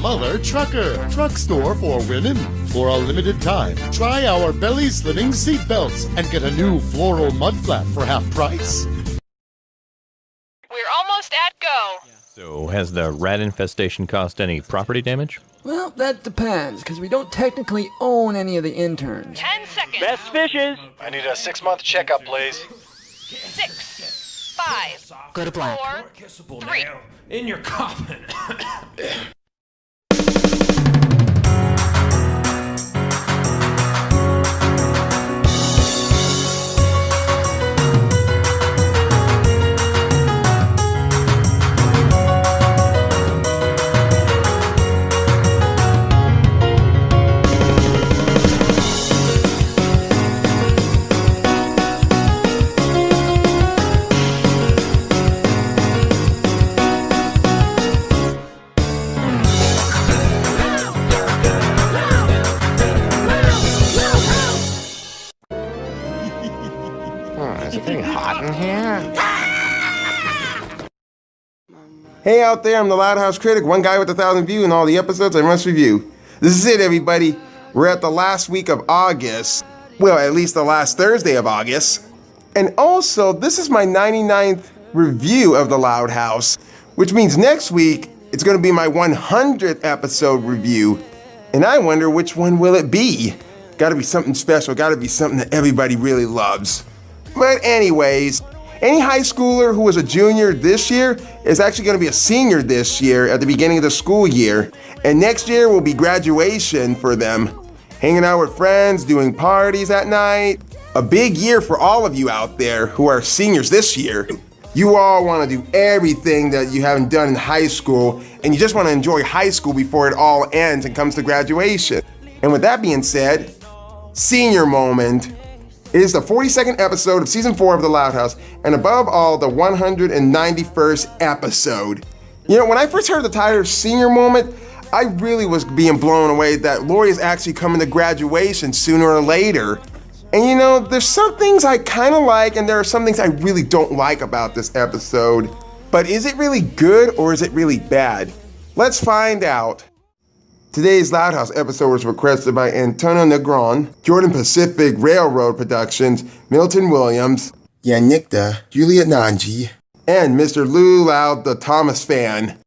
Mother Trucker, truck store for women. For a limited time, try our belly slimming seat belts and get a new floral mud flap for half price. We're almost at go. So, has the rat infestation caused any property damage? Well, that depends, because we don't technically own any of the interns. 10 seconds. Best fishes. I need a 6-month checkup, please. 6, 5, Go to black. 4, 3. In your coffin. Is it getting hot in here? Hey out there, I'm the Loud House Critic, one guy with 1,000 views and all the episodes I must review. This is it, everybody. We're at the last week of August. Well, at least the last Thursday of August. And also, this is my 99th review of the Loud House, which means next week, it's going to be my 100th episode review. And I wonder which one will it be? Gotta be something special, gotta be something that everybody really loves. But anyways, any high schooler who was a junior this year is actually going to be a senior this year at the beginning of the school year. And next year will be graduation for them. Hanging out with friends, doing parties at night. A big year for all of you out there who are seniors this year. You all want to do everything that you haven't done in high school, and you just want to enjoy high school before it all ends and comes to graduation. And with that being said, senior moment. It is the 42nd episode of Season 4 of The Loud House, and above all, the 191st episode. You know, when I first heard the title Senior Moment, I really was being blown away that Lori is actually coming to graduation sooner or later. And you know, there's some things I kind of like, and there are some things I really don't like about this episode. But is it really good, or is it really bad? Let's find out. Today's Loud House episode was requested by Antonio Negron, Jordan Pacific Railroad Productions, Milton Williams, Yannickda, Juliet Nanji, and Mr. Lou Loud, the Thomas fan.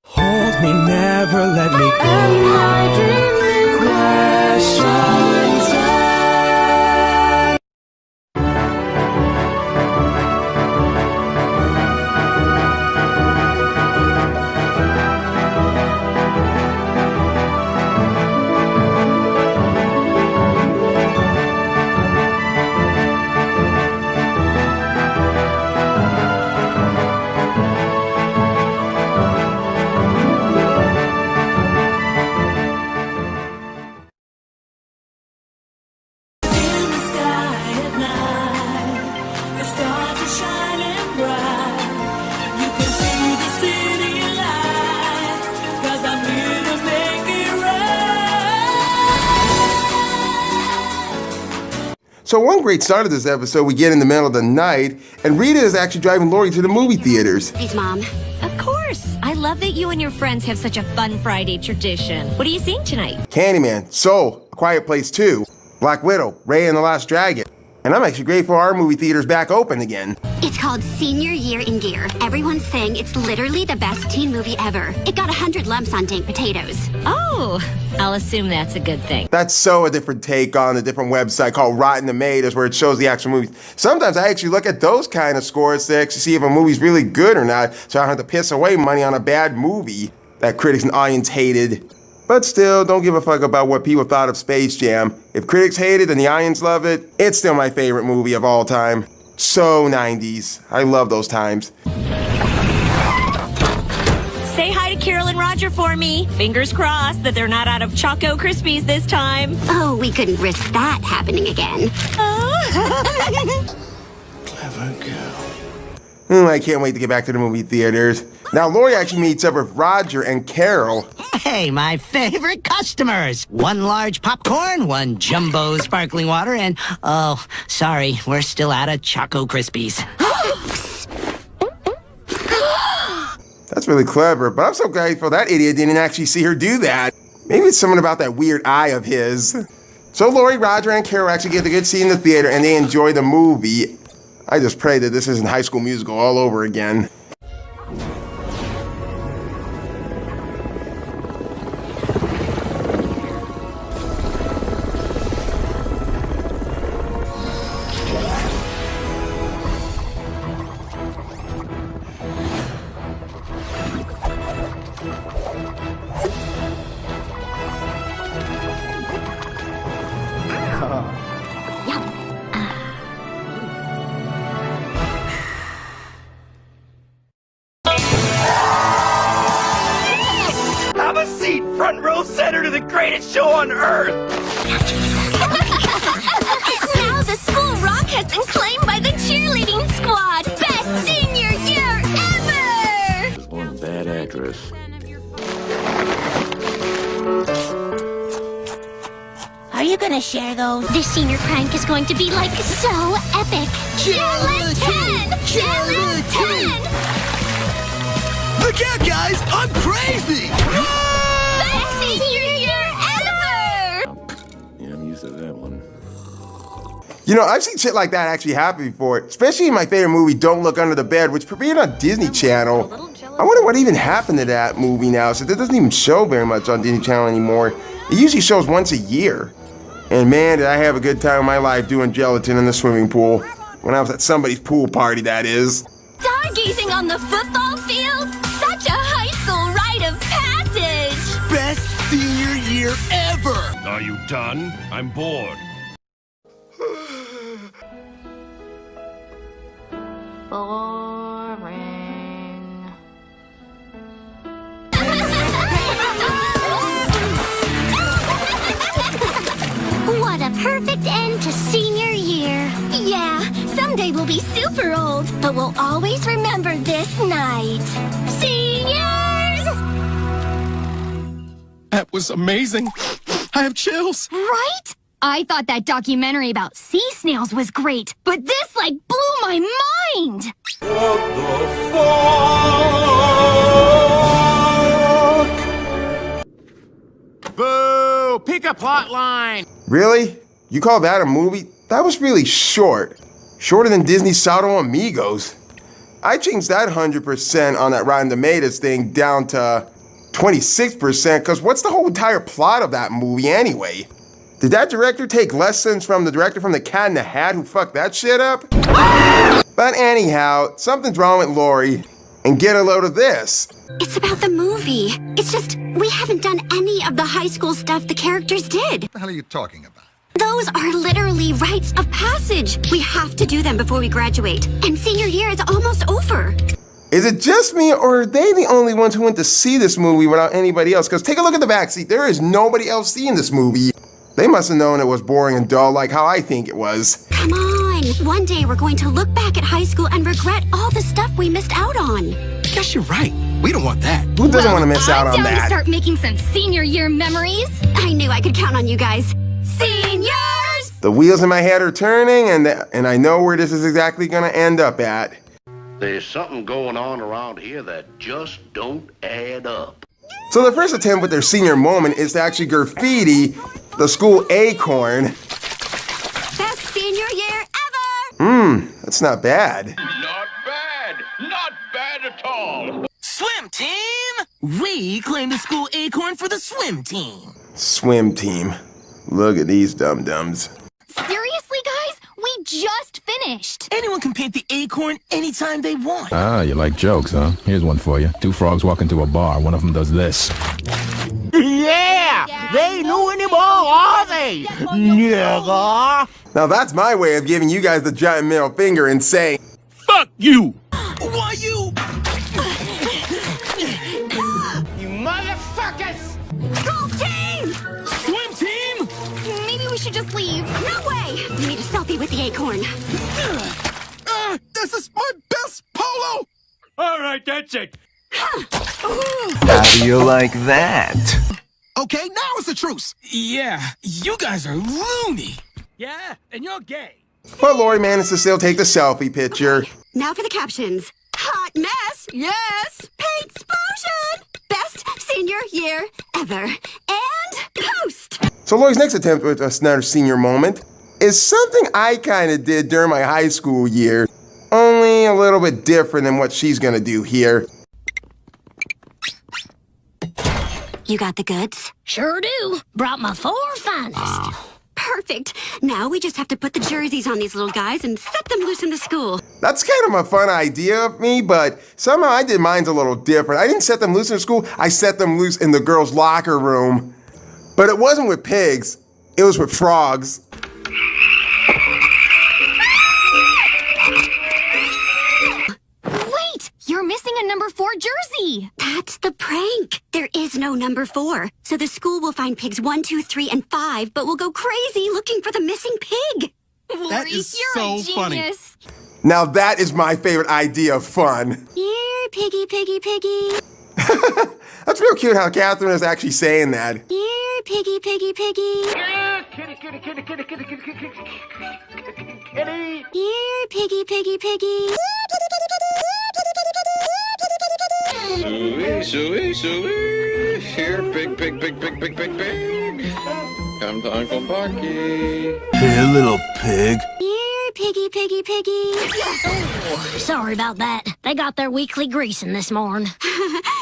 Hold me, never let me go. Questions. So one great start of this episode, we get in the middle of the night, and Rita is actually driving Lori to the movie theaters. Thanks, Mom. Of course. I love that you and your friends have such a fun Friday tradition. What are you seeing tonight? Candyman, Soul, A Quiet Place 2, Black Widow, Raya and the Last Dragon. And I'm actually grateful our movie theater's back open again. It's called Senior Year in Gear. Everyone's saying it's literally the best teen movie ever. It got 100 lumps on Dank Potatoes. Oh, I'll assume that's a good thing. That's so a different take on a different website called Rotten Tomatoes, where it shows the actual movies. Sometimes I actually look at those kind of scores to actually see if a movie's really good or not, so I don't have to piss away money on a bad movie that critics and audience hated. But still, don't give a fuck about what people thought of Space Jam. If critics hate it and the audience love it, it's still my favorite movie of all time. So 90s. I love those times. Say hi to Carol and Roger for me. Fingers crossed that they're not out of Choco Krispies this time. Oh, we couldn't risk that happening again. Clever girl. I can't wait to get back to the movie theaters. Now, Lori actually meets up with Roger and Carol. Hey, my favorite customers. One large popcorn, one jumbo sparkling water, and, oh, sorry, we're still out of Choco Krispies. That's really clever, but I'm so grateful that idiot didn't actually see her do that. Maybe it's something about that weird eye of his. So Lori, Roger, and Carol actually get a good seat in the theater, and they enjoy the movie. I just pray that this isn't High School Musical all over again. Have a seat, front row center to the greatest show on earth! Now the school rock has been claimed by the cheerleading squad. Best senior year ever! There's one bad actress. Are you gonna share those? This senior prank is going to be like so epic. Cheerlead 10! Cheerlead 10! Look out, guys! I'm crazy! Best senior year ever! Yeah, I'm used to that one. You know, I've seen shit like that actually happen before, especially in my favorite movie, Don't Look Under the Bed, which premiered on Disney Channel. I wonder what even happened to that movie now, since it doesn't even show very much on Disney Channel anymore. It usually shows once a year. And man, did I have a good time in my life doing gelatin in the swimming pool. When I was at somebody's pool party, that is. Stargazing on the football field? Such a high school rite of passage! Best senior year ever! Are you done? I'm bored. Boring. What a perfect end to senior year. Yeah, someday we'll be super old, but we'll always remember this night. Seniors! That was amazing. I have chills. Right? I thought that documentary about sea snails was great, but this, like, blew my mind! What the fuck? Boo! Pick a plot line! Really? You call that a movie? That was really short. Shorter than Disney's Salto Amigos. I changed that 100% on that Rotten Tomatoes thing down to 26%, because what's the whole entire plot of that movie anyway? Did that director take lessons from the director from The Cat in the Hat who fucked that shit up? But anyhow, something's wrong with Lori. And get a load of this. It's about the movie. It's just, we haven't done any of the high school stuff the characters did. What the hell are you talking about? Those are literally rites of passage. We have to do them before we graduate. And senior year is almost over. Is it just me, or are they the only ones who went to see this movie without anybody else? Because take a look at the backseat. There is nobody else seeing this movie. They must have known it was boring and dull like how I think it was. Come on. One day we're going to look back at high school and regret all the stuff we missed out on. Guess you're right. We don't want that. Who doesn't want to miss out on I'm down to that? start making some senior year memories. I knew I could count on you guys. Seniors! The wheels in my head are turning, and I know where this is exactly going to end up at. There's something going on around here that just don't add up. So the first attempt with their senior moment is to actually graffiti the school acorn. Best senior year ever! That's not bad. Not bad. Not bad at all. Swim team! We claim the school acorn for the swim team. Swim team. Look at these dum-dums. Seriously, guys? We just finished. Anyone can paint the acorn anytime they want. Ah, you like jokes, huh? Here's one for you. Two frogs walk into a bar. One of them does this. Yeah! They knew anymore, are they? Nigga! Now that's my way of giving you guys the giant middle finger and saying, Fuck you! Why you? You motherfuckers! Golf team! Swim team? Maybe we should just leave. No way! We need a selfie with the acorn. This is my best polo! All right, that's it. How do you like that? Okay, now it's a truce. Yeah, you guys are loony. Yeah, and you're gay. but Lori managed to still take the selfie picture. Now for the captions. Hot mess, yes. Paint explosion. Best senior year ever. And post. So Lori's next attempt with another senior moment is something I kind of did during my high school year, only a little bit different than what she's gonna do here. You got the goods? Sure do. Brought my 4 finest. Perfect. Now we just have to put the jerseys on these little guys and set them loose in the school. That's kind of a fun idea of me, but somehow I did mine's a little different. I didn't set them loose in school, I set them loose in the girls' locker room. But it wasn't with pigs, it was with frogs. Wait! You're missing a number 4 jersey! That's the prank. There is no number 4. So the school will find pigs 1, 2, 3, and 5, but will go crazy looking for the missing pig. That is so funny. Now that is my favorite idea of fun. Here, piggy, piggy, piggy. That's real cute how Catherine is actually saying that. Here, piggy, piggy, piggy. Kitty, kitty, kitty, kitty, kitty, kitty, kitty, kitty, kitty. Here, piggy, piggy, piggy. Suey, suey, suey. Here, pig, pig, pig, pig, pig, pig, pig. Come to Uncle Bucky. Hey, little pig. Here, piggy, piggy, piggy. Oh, sorry about that. They got their weekly greasing this morning.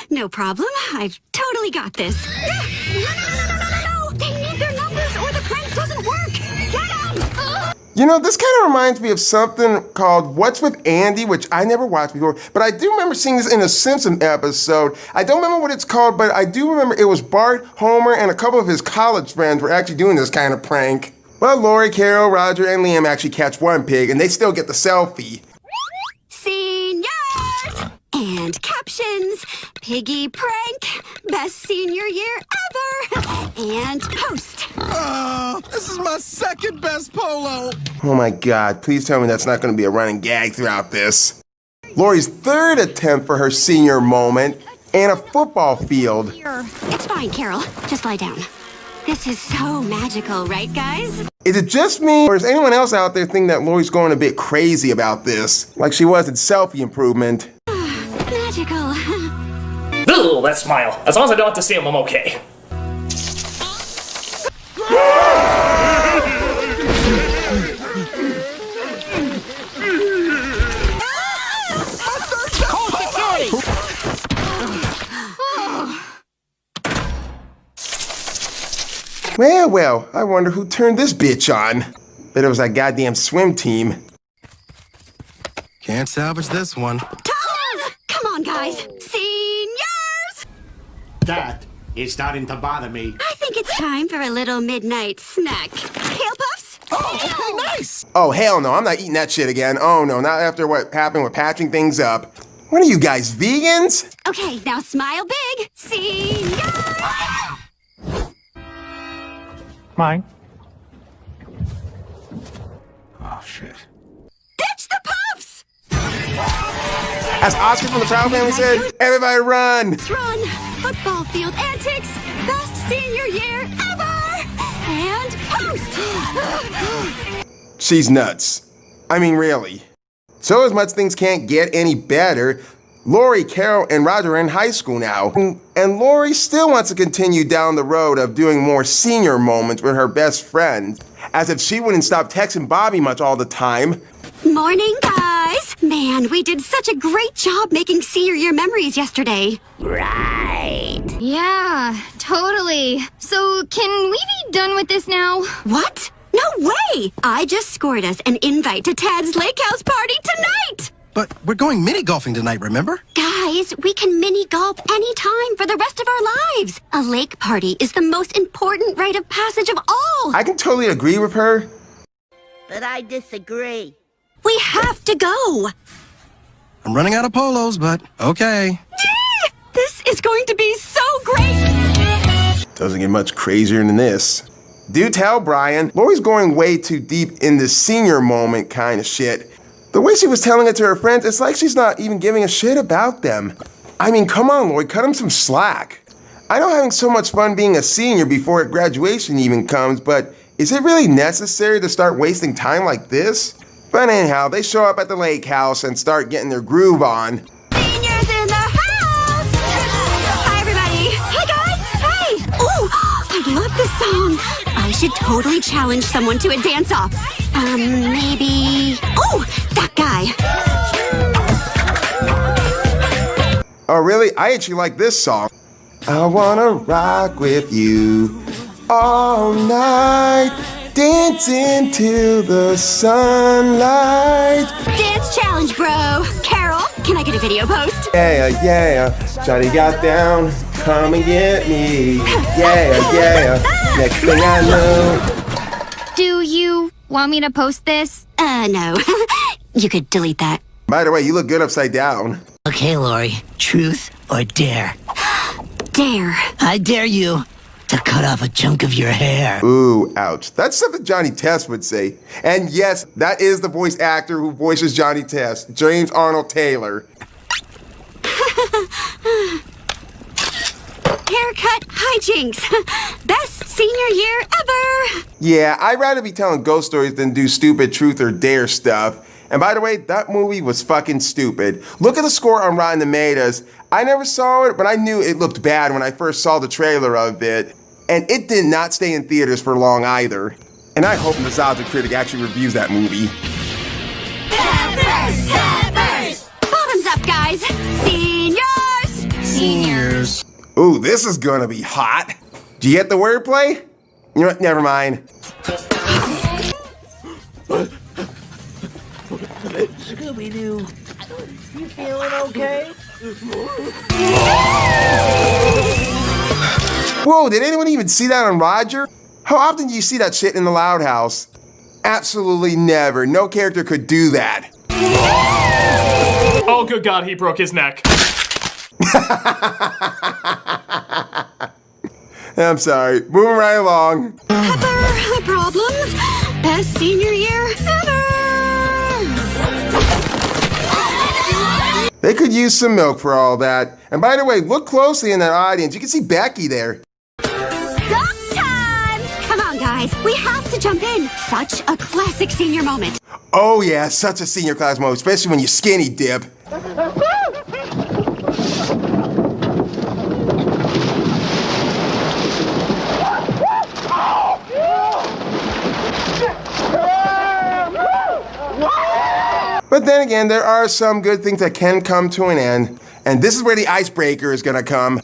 No problem. I've totally got this. No. They need their numbers or the prank doesn't work. Get them! You know, this kind of reminds me of something called What's with Andy, which I never watched before, but I do remember seeing this in a Simpsons episode. I don't remember what it's called, but I do remember it was Bart, Homer, and a couple of his college friends were actually doing this kind of prank. Well, Lori, Carol, Roger, and Liam actually catch one pig, and they still get the selfie. Seniors! And captions. Piggy prank. Best senior year ever. And post. Oh, this is my second best polo. Oh my God, please tell me that's not going to be a running gag throughout this. Lori's third attempt for her senior moment in a football field. It's fine, Carol. Just lie down. This is so magical, right, guys? Is it just me, or is anyone else out there thinking that Lori's going a bit crazy about this? Like she was in Selfie Improvement. Magical. Ooh, that smile. As long as I don't have to see him, I'm okay. Well, I wonder who turned this bitch on. Bet it was that goddamn swim team. Can't salvage this one. Tom! Come on, guys. Seniors! That is starting to bother me. I think it's time for a little midnight snack. Kale puffs? Oh, okay, nice! Oh, hell no, I'm not eating that shit again. Oh no, not after what happened with patching things up. What are you guys, vegans? Okay, now smile big. Seniors! Mine. Oh, shit. Ditch the puffs! As Oscar from the Proud Family said, everybody run! Let's run! Football field antics! Best senior year ever! And post! She's nuts. I mean, really. So as much things can't get any better, Lori, Carol, and Roger are in high school now. And Lori still wants to continue down the road of doing more senior moments with her best friend. As if she wouldn't stop texting Bobby much all the time. Morning, guys! Man, we did such a great job making senior year memories yesterday. Right. Yeah, totally. So, can we be done with this now? What? No way! I just scored us an invite to Tad's Lake House party tonight! But we're going mini golfing tonight, remember? Guys, we can mini golf anytime for the rest of our lives. A lake party is the most important rite of passage of all. I can totally agree with her. But I disagree. We have to go. I'm running out of polos, but okay. This is going to be so great. Doesn't get much crazier than this. Do tell, Brian. Lori's going way too deep in the senior moment kind of shit. The way she was telling it to her friends, it's like she's not even giving a shit about them. I mean, come on, Lori, cut him some slack. I know having so much fun being a senior before graduation even comes, but is it really necessary to start wasting time like this? But anyhow, they show up at the lake house and start getting their groove on. Seniors in the house! Hi, everybody. Hey, guys. Hey. Ooh, I love this song. I should totally challenge someone to a dance-off. Maybe... Oh, that guy. Oh, really? I actually like this song. I wanna rock with you all night, dancing till the sunlight. Dance challenge, bro. Carol, can I get a video post? Yeah, yeah. Johnny got down, come and get me. Yeah, yeah. Next thing I know. Do you want me to post this? No. You could delete that. By the way, you look good upside down. Okay, Lori. Truth or dare? Dare. I dare you to cut off a chunk of your hair. Ooh, ouch. That's something Johnny Test would say. And yes, that is the voice actor who voices Johnny Test, James Arnold Taylor. Haircut hijinks. Best senior year ever. Yeah, I'd rather be telling ghost stories than do stupid truth or dare stuff. And by the way, that movie was fucking stupid. Look at the score on Rotten Tomatoes. I never saw it, but I knew it looked bad when I first saw the trailer of it. And it did not stay in theaters for long either. And I hope the Critic actually reviews that movie. Peppers! Peppers! Bottoms up, guys. Seniors! Ooh, this is gonna be hot. Do you get the wordplay? You know what, never mind. Scooby-Doo, you feeling okay? Whoa, did anyone even see that on Roger? How often do you see that shit in the Loud House? Absolutely never. No character could do that. Oh, good God, he broke his neck. I'm sorry. Moving right along. Pepper problems. Best senior year ever. They could use some milk for all that. And by the way, look closely in that audience. You can see Becky there. Dump time! Come on, guys. We have to jump in. Such a classic senior moment. Oh yeah, such a senior class moment, especially when you skinny dip. But then again, there are some good things that can come to an end. And this is where the icebreaker is gonna come.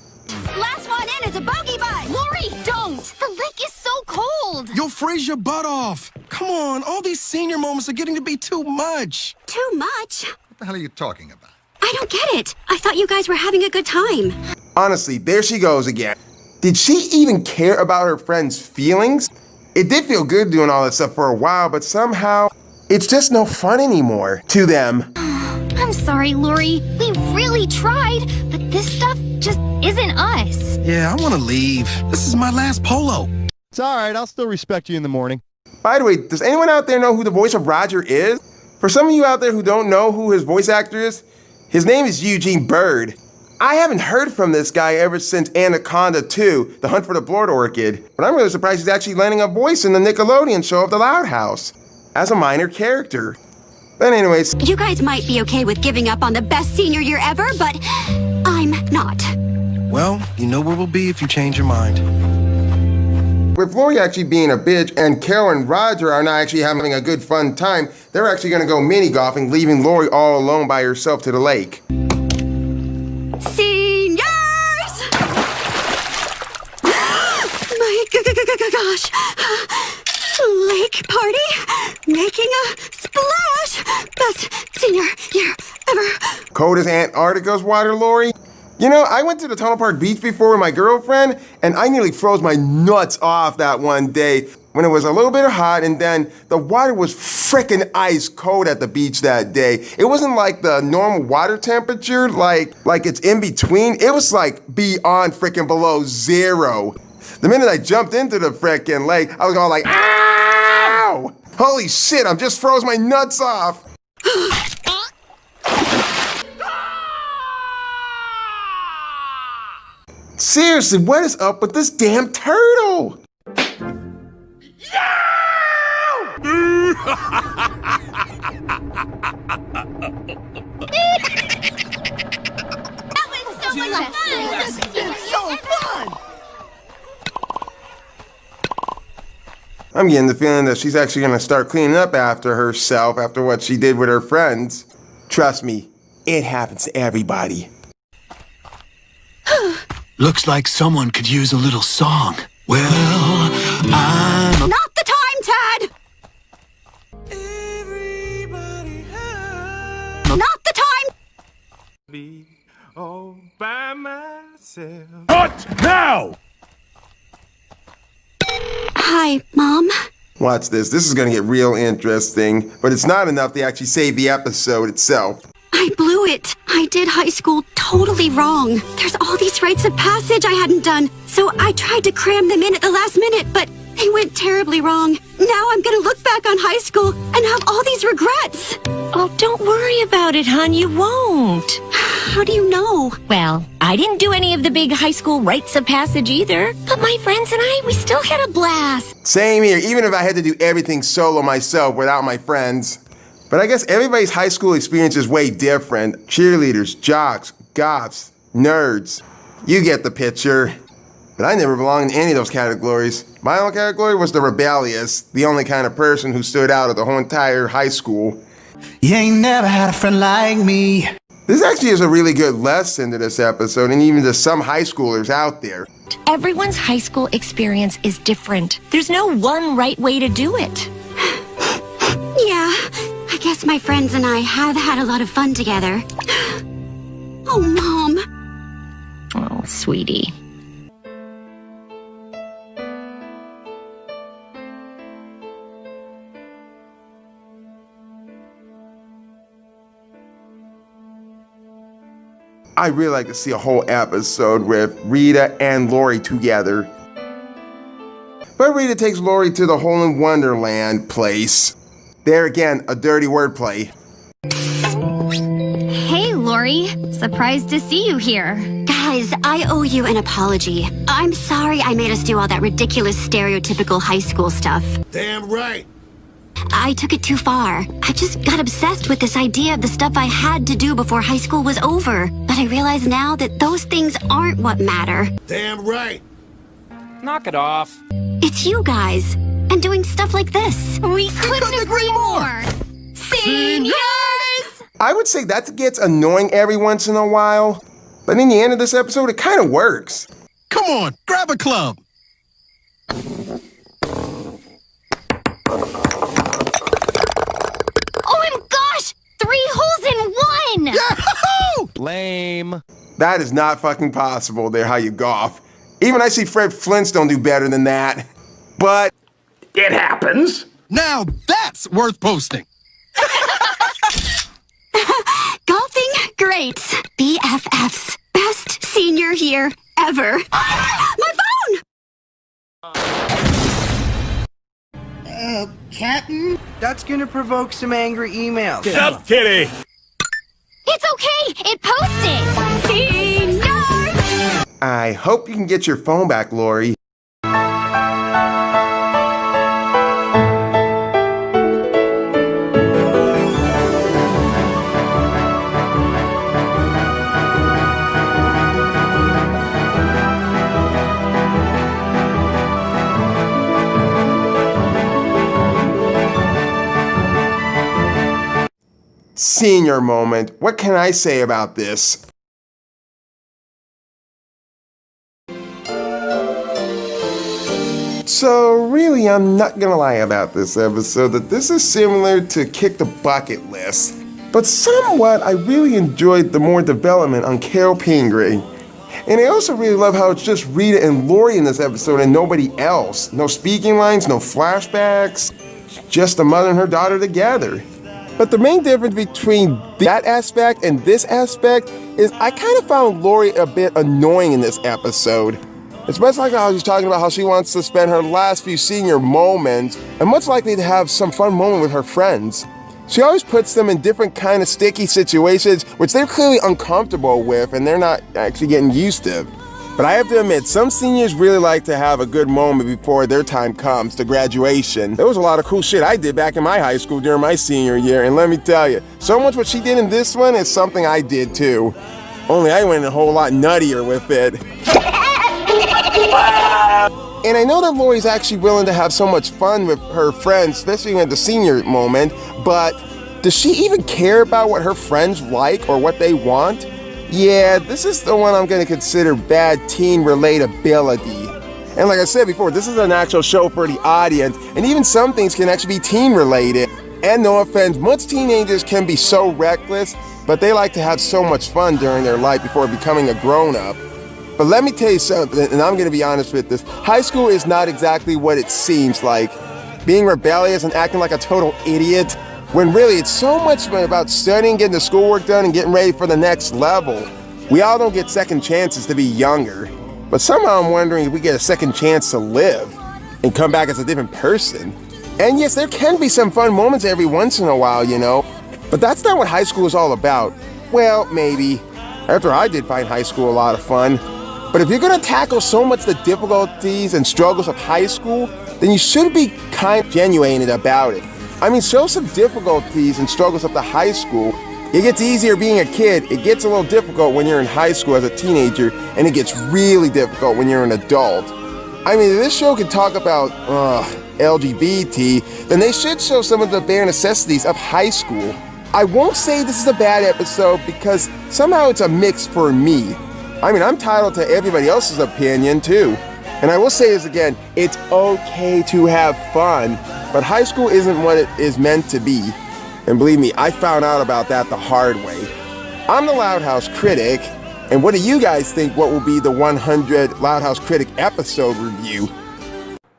Last one in is a bogey butt. Lori, don't. The lake is so cold. You'll freeze your butt off. Come on, all these senior moments are getting to be too much. Too much? What the hell are you talking about? I don't get it. I thought you guys were having a good time. Honestly, there she goes again. Did she even care about her friend's feelings? It did feel good doing all that stuff for a while, but somehow it's just no fun anymore to them. I'm sorry, Lori. We really tried, but this stuff just isn't us. Yeah, I want to leave. This is my last polo. It's all right. I'll still respect you in the morning. By the way, does anyone out there know who the voice of Roger is? For some of you out there who don't know who his voice actor is, his name is Eugene Bird. I haven't heard from this guy ever since Anaconda 2, The Hunt for the Blood Orchid, but I'm really surprised he's actually lending a voice in the Nickelodeon show of The Loud House, as a minor character. But anyways, You guys might be okay with giving up on the best senior year ever, but I'm not. Well, you know where we'll be if you change your mind. with Lori actually being a bitch and Carol and Roger are not actually having a good fun time, they're actually gonna go mini golfing, leaving Lori all alone by herself to the lake. Seniors! My gosh! Lake party? Making a splash! Best senior year ever! Cold as Antarctica's water, Lori? You know, I went to the Tunnel Park Beach before with my girlfriend, and I nearly froze my nuts off that one day when it was a little bit hot, and then the water was frickin' ice cold at the beach that day. It wasn't like the normal water temperature, like it's in between. It was like beyond frickin' below zero. The minute I jumped into the frickin' lake, I was all like, ow! Holy shit, I just froze my nuts off. Seriously, what is up with this damn turtle? That was so much fun! It's so fun! I'm getting the feeling that she's actually going to start cleaning up after herself after what she did with her friends. Trust me, it happens to everybody. Looks like someone could use a little song. Well, I'm Not the time, Tad! Not the time! be all by myself. What now? Hi, Mom. Watch this. This is going to get real interesting, but it's not enough to actually save the episode itself. I blew it. I did high school totally wrong. There's all these rites of passage I hadn't done, so I tried to cram them in at the last minute, but they went terribly wrong. Now I'm gonna look back on high school and have all these regrets. Oh, don't worry about it, hon. You won't. How do you know? Well, I didn't do any of the big high school rites of passage either. But my friends and I, we still had a blast. Same here, even if I had to do everything solo myself without my friends. But I guess everybody's high school experience is way different. Cheerleaders, jocks, goths, nerds. You get the picture. But I never belonged in any of those categories. My own category was the rebellious, the only kind of person who stood out of the whole entire high school. You ain't never had a friend like me. This actually is a really good lesson to this episode, and even to some high schoolers out there. Everyone's high school experience is different. There's no one right way to do it. Yeah, I guess my friends and I have had a lot of fun together. Oh, Mom. Oh, sweetie. I'd really like to see a whole episode with Rita and Lori together. But Rita takes Lori to the Hole in Wonderland place. There again, a dirty wordplay. Hey, Lori. Surprised to see you here. Guys, I owe you an apology. I'm sorry I made us do all that ridiculous stereotypical high school stuff. Damn right. I took it too far. I just got obsessed with this idea of the stuff I had to do before high school was over. But I realize now that those things aren't what matter. Damn right. Knock it off. It's you guys. And doing stuff like this. We couldn't agree more. Seniors! I would say that gets annoying every once in a while. But in the end of this episode, it kind of works. Come on, grab a club. Oh my gosh! 3 holes in 1! Yahoo! Lame. That is not fucking possible there, how you golf. Even I see Fred Flintstone do better than that. But It happens. Now that's worth posting. Golfing? Great. BFFs. Best senior year ever. My phone! Captain? That's gonna provoke some angry emails. Stop, Kitty! It's okay! It posted! Seniors! I hope you can get your phone back, Lori. Senior moment. What can I say about this? So really, I'm not gonna lie about this episode, that this is similar to Kick the Bucket List. But somewhat, I really enjoyed the more development on Carol Pingree. And I also really love how it's just Rita and Lori in this episode and nobody else. No speaking lines, no flashbacks, just the mother and her daughter together. But the main difference between that aspect and this aspect is I kind of found Lori a bit annoying in this episode. It's much like how she's talking about how she wants to spend her last few senior moments and much likely to have some fun moment with her friends. She always puts them in different kind of sticky situations which they're clearly uncomfortable with and they're not actually getting used to. But I have to admit, some seniors really like to have a good moment before their time comes to graduation. There was a lot of cool shit I did back in my high school during my senior year, and let me tell you, so much what she did in this one is something I did too. Only I went a whole lot nuttier with it. And I know that Lori's actually willing to have so much fun with her friends, especially at the senior moment, but does she even care about what her friends like or what they want? Yeah, this is the one I'm going to consider bad teen relatability. And like I said before, this is an actual show for the audience, and even some things can actually be teen related. And no offense, most teenagers can be so reckless, but they like to have so much fun during their life before becoming a grown-up. But let me tell you something, and I'm going to be honest with this. High school is not exactly what it seems like. Being rebellious and acting like a total idiot, when really it's so much about studying, getting the schoolwork done, and getting ready for the next level. We all don't get second chances to be younger, but somehow I'm wondering if we get a second chance to live and come back as a different person. And yes, there can be some fun moments every once in a while, you know, but that's not what high school is all about. Well, maybe. After I did find high school a lot of fun. But if you're gonna tackle so much the difficulties and struggles of high school, then you should be kind of genuine about it. I mean, show some difficulties and struggles up to high school. It gets easier being a kid. It gets a little difficult when you're in high school as a teenager, and it gets really difficult when you're an adult. I mean, if this show can talk about LGBT, then they should show some of the bare necessities of high school. I won't say this is a bad episode because somehow it's a mix for me. I mean, I'm entitled to everybody else's opinion too. And I will say this again, it's okay to have fun, but high school isn't what it is meant to be. And believe me, I found out about that the hard way. I'm the Loud House Critic, and what do you guys think what will be the 100 Loud House Critic episode review?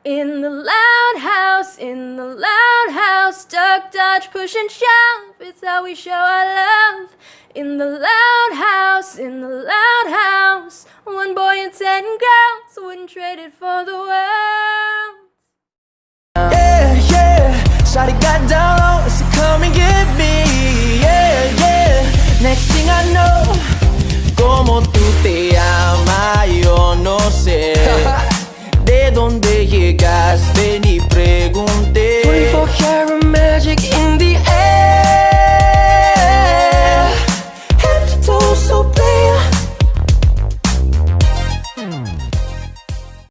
In the loud house, duck, dodge, push and shove, it's how we show our love. In the loud house, one boy and 10 girls wouldn't trade it for the world. Yeah, yeah, shawty got down low, so come and get me. Yeah, yeah, next thing I know, como tú te llamas, yo no sé. De dónde llegaste ni pregunté.